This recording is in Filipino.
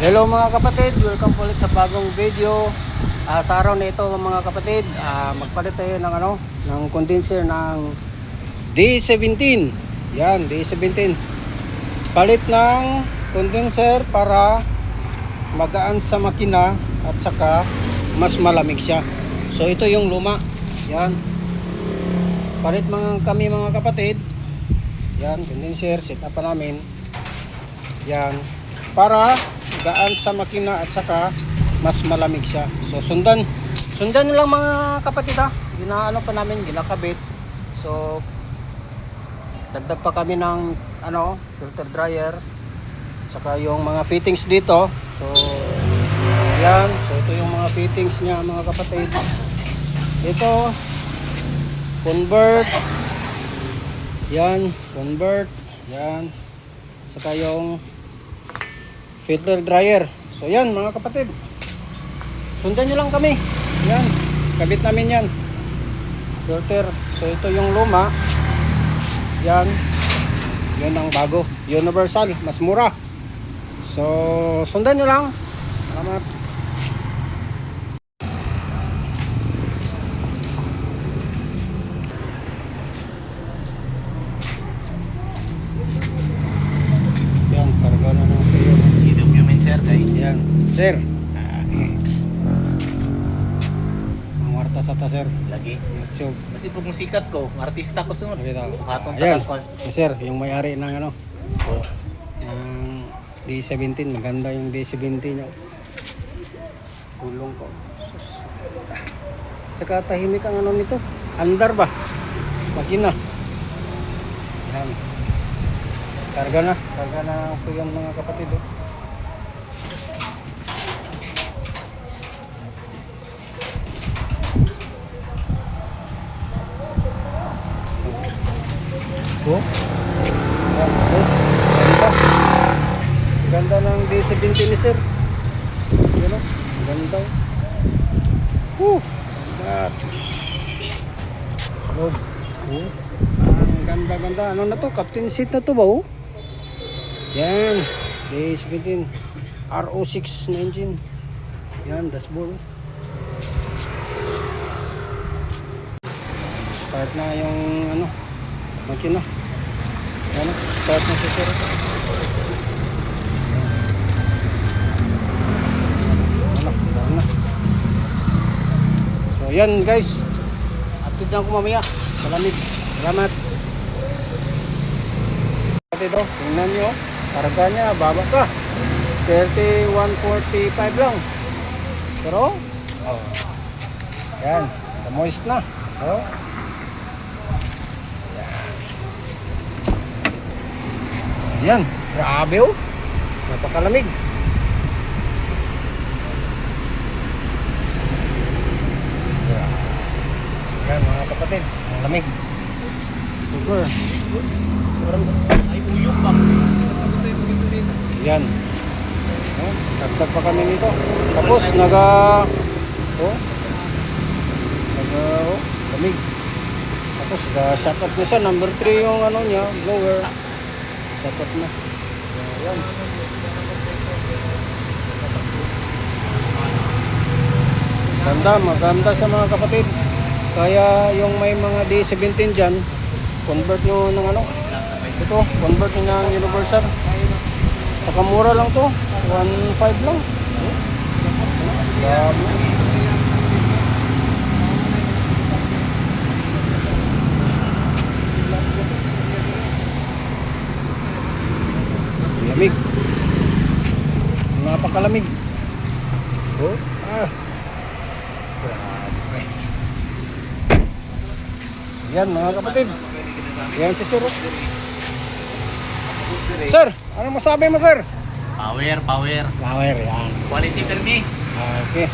Hello mga kapatid, welcome po ulit sa bagong video. Sa araw na ito mga kapatid, magpalit tayo ng condenser ng D17. Yan, D17. Palit ng condenser para magaan sa makina at saka mas malamig siya. So ito yung luma. Yan. Palit kami mga kapatid. Yan, condenser, set up pa namin. Yan. Para gaan sa makina at saka mas malamig siya. So sundan nyo lang mga kapatid ha. Pa namin, ginakabit. So dagdag pa kami ng filter dryer saka yung mga fittings dito. So yan, so ito yung mga fittings niya mga kapatid. Ito convert. Yan, convert. Yan. Saka yung filter dryer. So yan mga kapatid, sundan nyo lang kami. Yan, kabit namin yan, filter. So ito yung luma. Yan, yun ang bago, universal, mas mura. So sundan nyo lang. Salamat. Yan, karga na ng Sir, kay yan, sir. Mangwarta sa ta, sir. lagi. YouTube. Kasi pag musikat ko, artista ko sunod. Nakita. Atong Ayan. tatak ko. Yes, sir, yung may-ari ng ng D17, maganda yung D17 niya. Tulong ko. Saka tahimik ang nito. Andar ba? Makina. Yan. Karga na po yung mga kapatid. Oh. Ganda ng D17 ni sir. Yan o, ganda. God. Log. Ang ganda. Ano na to? Captain seat na to ba oh? Yan. D17 RO6 na engine. Yan, dashboard. Start na yung makina. Yan, start na si sir. Na. So yan guys, update na ako mamaya. Salamat. Ito, tingnan nyo, karga niya, baba pa 3145 lang. Pero yan, moist na. Yan, grabe oh. Napakalamig. Yan mga kapatid, ang lamig. Super. Ay, uyok pa. Yan. Tagtag pa kami nito. Tapos lamig. Tapos shut up na siya. Number 3 yung niya, blower. Shut up na. Yan. Maganda sa mga kapatid. Kaya yung may mga D17 dyan, convert nyo ng ito, convert nyo ng universal. Saka mura lang to, 1.5 lang. Grabe. Lamig. Napakalamig. Yan mga kapatid. Yan si Sir. Sir, ano masabi mo sir? Power. Power yan. Quality for me. Okay.